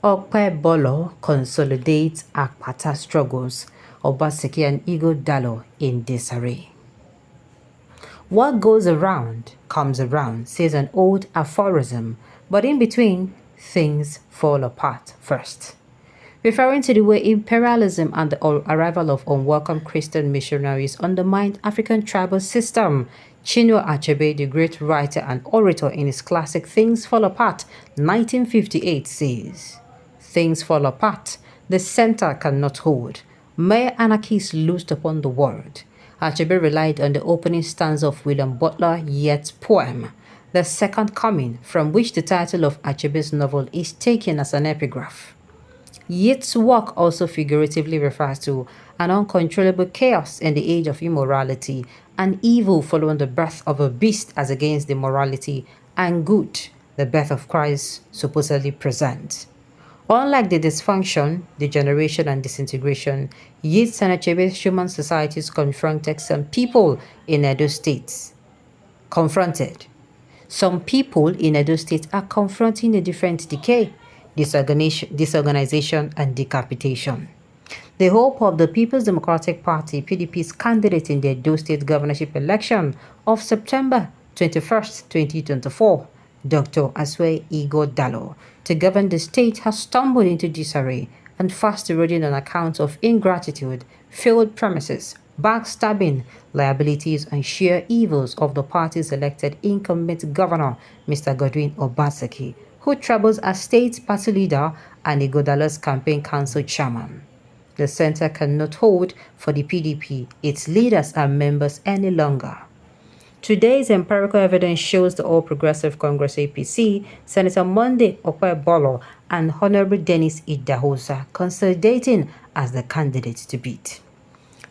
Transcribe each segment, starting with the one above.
Okpebholo consolidates Akpata struggles, Obaseki and Ighodalo in Disarray. What goes around comes around, says an old aphorism, but in between, things fall apart first. Referring to the way imperialism and the arrival of unwelcome Christian missionaries undermined African tribal system, Chinua Achebe, the great writer and orator in his classic Things Fall Apart, 1958 says, "Things fall apart, the center cannot hold. Mere anarchies loosed upon the world." Achebe relied on the opening stanza of William Butler Yeats' poem, The Second Coming, from which the title of Achebe's novel is taken as an epigraph. Yeats' work also figuratively refers to an uncontrollable chaos in the age of immorality and evil following the birth of a beast as against the morality and good the birth of Christ supposedly presents. Unlike the dysfunction, degeneration, and disintegration, Yeats and Achebe's human societies confronted some people in Edo State. Some people in Edo State are confronting a different decay, disorganization, and decapitation. The hope of the People's Democratic Party (PDP's) candidate in the Edo State governorship election of September 21st, 2024, Dr. Aswe Ighodalo, to govern the state has stumbled into disarray and fast eroding on account of ingratitude, failed promises, backstabbing, liabilities, and sheer evils of the party's elected incumbent governor, Mr. Godwin Obaseki, who troubles as state party leader and Ighodalo's campaign council chairman. The center cannot hold for the PDP, its leaders and members any longer. Today's empirical evidence shows the All Progressive Congress APC, Senator Monday Okpebholo and Honorable Dennis Idahosa consolidating as the candidates to beat.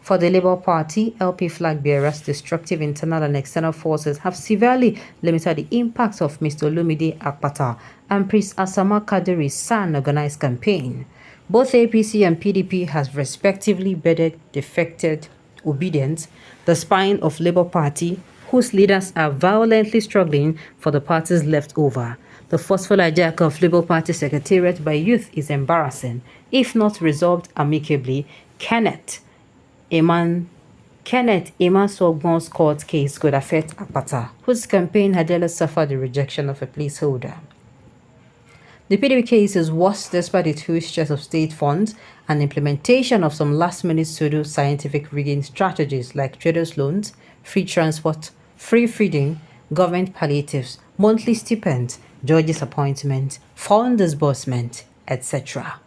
For the Labour Party, LP flag bearers, destructive internal and external forces have severely limited the impact of Mr. Olumide Akpata and Prince Asama Kadiri's SAN organized campaign. Both APC and PDP has respectively defected obedience, the spine of Labour Party, whose leaders are violently struggling for the party's leftover. The forceful hijack of Labour Party Secretariat by youth is embarrassing, if not resolved amicably. Kenneth Sogbon's court case could affect Akpata, whose campaign had earlier suffered the rejection of a placeholder. The PDP case is worse despite the huge stress of state funds and implementation of some last-minute pseudo-scientific rigging strategies like traders' loans, free transport, free feeding, government palliatives, monthly stipends, judges' appointments, fund disbursement, etc.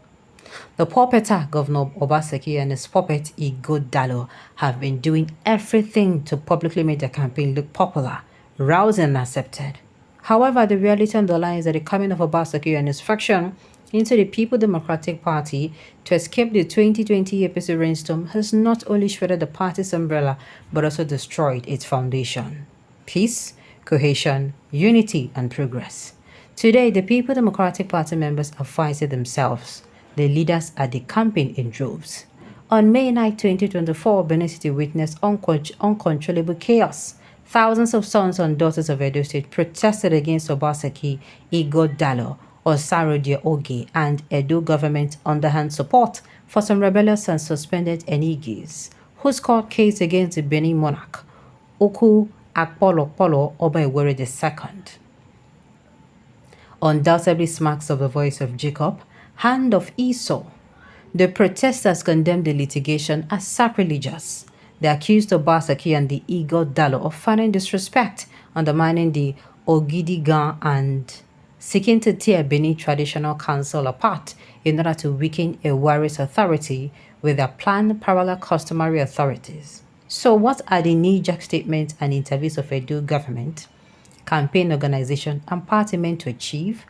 The puppeter, Governor Obaseki, and his puppet, Ighodalo, have been doing everything to publicly make their campaign look popular, rousing and accepted. However, the reality underlines that the coming of Obaseki and his faction into the People's Democratic Party to escape the 2020 APC rainstorm has not only shredded the party's umbrella, but also destroyed its foundation. Peace, cohesion, unity, and progress. Today, the People's Democratic Party members are fighting themselves. The leaders are decamping in droves. On May 9, 2024, Benin City witnessed uncontrollable chaos. Thousands of sons and daughters of Edo State protested against Obaseki, Ighodalo, Osarode Oge, and Edo government underhand support for some rebellious and suspended Enigis, whose court case against the Benin monarch, Akpolo Oba II, undoubtedly smacks of the voice of Jacob, hand of Esau. The protesters condemned the litigation as sacrilegious. They accused Obaseki and the Ighodalo of finding disrespect, undermining the Ogidigan, and seeking to tear Benin Traditional Council apart in order to weaken a warrior's authority with their planned parallel customary authorities. So what are the knee-jerk statements and interviews of Edo government, campaign organization, and party meant to achieve?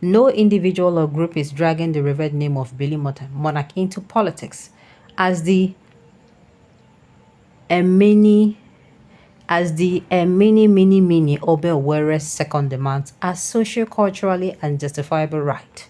No individual or group is dragging the revered name of Billy Monarch into politics as the mini Obewere's second demands are socio-culturally and justifiable right.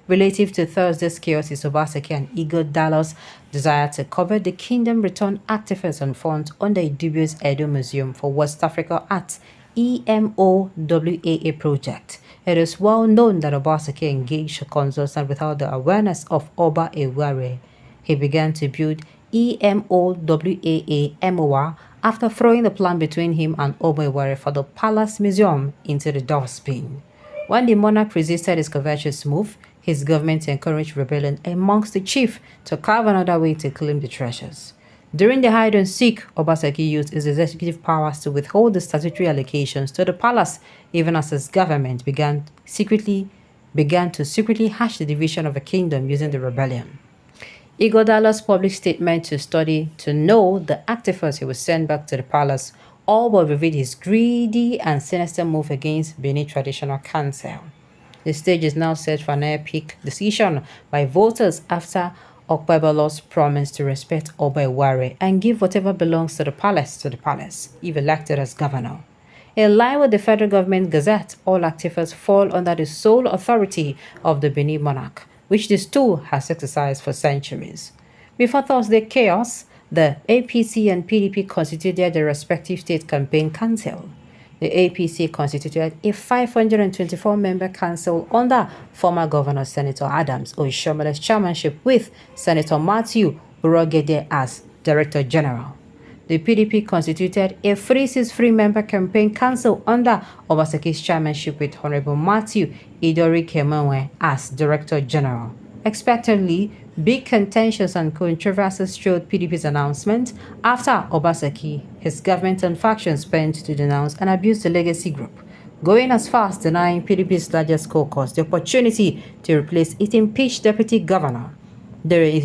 Relative to Thursday's chaos is Obaseki and Ighodalo's desire to cover the kingdom return activists and funds under a dubious Edo Museum for West Africa Arts EMOWAA project. It is well known that Obaseki engaged a consultant without the awareness of Oba Eware. He began to build EMOWAA MOA after throwing the plan between him and Oba Eware for the Palace Museum into the dustbin. When the monarch resisted his covetous move, his government encouraged rebellion amongst the chief to carve another way to claim the treasures. During the hide-and-seek, Obaseki used his executive powers to withhold the statutory allocations to the palace, even as his government began to secretly hatch the division of a kingdom using the rebellion. Ighodalo's public statement to study to know the activists he was sent back to the palace all but revealed his greedy and sinister move against Benin Traditional Council. The stage is now set for an epic decision by voters after Okpebholo's promise to respect Oba Eware and give whatever belongs to the palace, if elected as governor. In line with the federal government gazette, all activists fall under the sole authority of the Benin monarch, which the stool has exercised for centuries. Before Thursday chaos, the APC and PDP constituted their respective state campaign council. The APC constituted a 524-member council under former Governor Senator Adams Oshomele's chairmanship with Senator Matthew Urogede as Director General. The PDP constituted a 363-member campaign council under Obaseki's chairmanship with Honorable Matthew Idori Kemenwe as Director General. Expectedly, big contentions and controversies showed PDP's announcement after Obaseki, his government and factions bent to denounce and abuse the legacy group, going as far as denying PDP's largest caucus the opportunity to replace its impeached deputy governor. They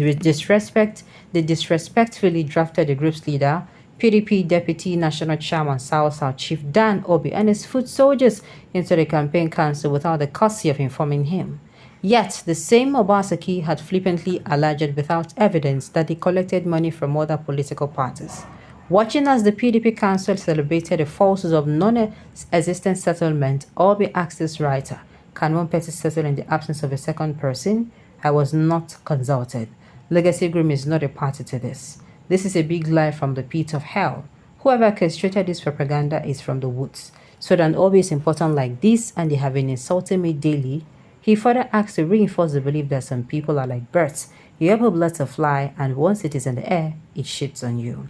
disrespectfully drafted the group's leader, PDP Deputy National Chairman South Chief Dan Obi, and his foot soldiers into the campaign council without the courtesy of informing him. Yet, the same Obaseki had flippantly alleged without evidence that he collected money from other political parties. Watching as the PDP council celebrated the falsehoods of non-existent settlement, Obi asked this writer, "Can one person settle in the absence of a second person? I was not consulted. Legacy Group is not a party to this. This is a big lie from the pit of hell. Whoever orchestrated this propaganda is from the woods. So that Obi is important like this and they have been insulting me daily." He further asked to reinforce the belief that some people are like birds. You ever let a fly and once it is in the air, it shits on you.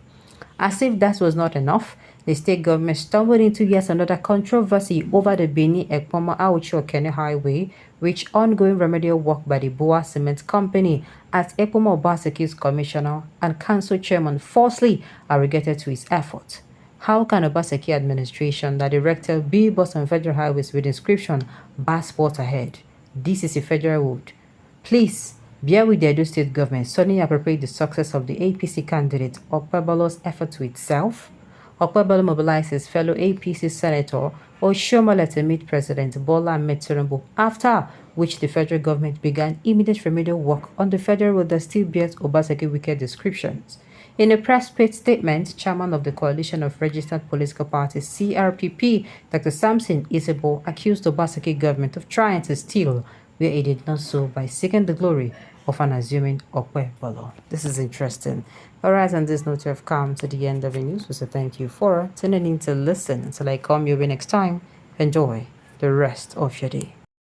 As if that was not enough, the state government stumbled into yet another controversy over the Benin-Ekpoma-Auchi-Okene Highway, which ongoing remedial work by the Boa Cement Company as Ekpoma Obaseki's commissioner and council chairman falsely arrogated to his effort. How can Obaseki administration that erected billboards on federal highways with inscription "Bass Port Ahead"? This is a federal road. Please, bear with the Edo State government suddenly appropriate the success of the APC candidate Okpebholo's effort to itself. Okpebholo mobilized his fellow APC senator Oshomole to meet President Bola Ahmed Tinubu, after which the federal government began immediate remedial work on the federal road that still bears Obaseki wicked descriptions. In a press statement, chairman of the Coalition of Registered Political Parties (CRPP), Dr. Samson Isebo, accused the Obaseki government of trying to steal where it did not so by seeking the glory of an assuming Okpebholo. This is interesting. Alright, on this note, we have come to the end of the news. So thank you for tuning in to listen. Until I come your way next time, enjoy the rest of your day.